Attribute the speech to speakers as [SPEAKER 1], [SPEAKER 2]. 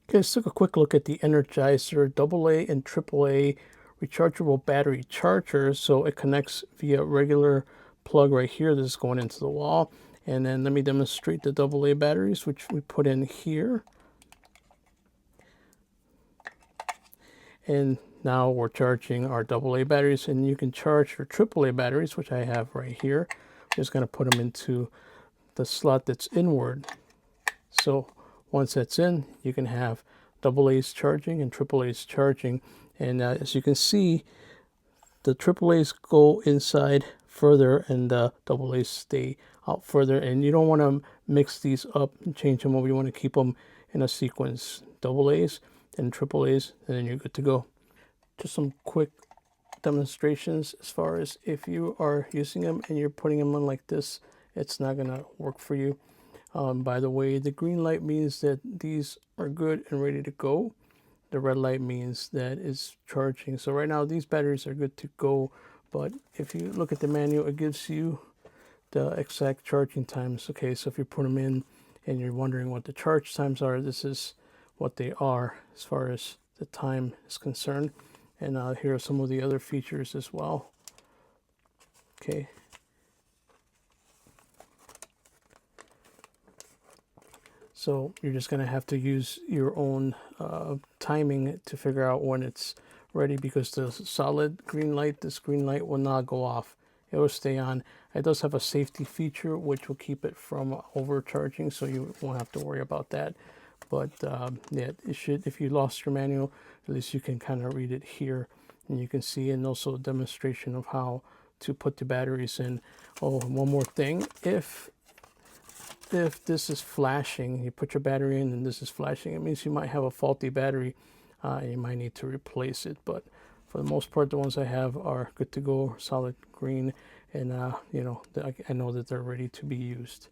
[SPEAKER 1] Okay, let's take a quick look at the Energizer AA and AAA rechargeable battery charger. So it connects via regular plug right here. This is going into the wall. And then let me demonstrate the AA batteries, which we put in here. And now we're charging our AA batteries, and you can charge your AAA batteries, which I have right here. I'm just going to put them into the slot that's inward. So once that's in, you can have AA's charging and AAA's charging. And as you can see, the AAA's go inside further and the AA's stay out further. And you don't want to mix these up and change them over. You want to keep them in a sequence. AA's and AAA's, and then you're good to go. Just some quick demonstrations as far as if you are using them and you're putting them on like this, it's not going to work for you. By the way, the green light means that these are good and ready to go. The red light means that it's charging. So right now these batteries are good to go, but if you look at the manual, it gives you the exact charging times. Okay, so if you put them in and you're wondering what the charge times are, this is what they are as far as the time is concerned. And here are some of the other features as well. Okay. So you're just going to have to use your own timing to figure out when it's ready, because the solid green light, this green light will not go off. It will stay on. It does have a safety feature which will keep it from overcharging, so you won't have to worry about that. But yeah, it should, if you lost your manual, at least you can kind of read it here, and you can see, and also a demonstration of how to put the batteries in. Oh, one more thing, if this is flashing, you put your battery in and this is flashing, it means you might have a faulty battery and you might need to replace it. But for the most part, the ones I have are good to go, solid green, and you know, I know that they're ready to be used.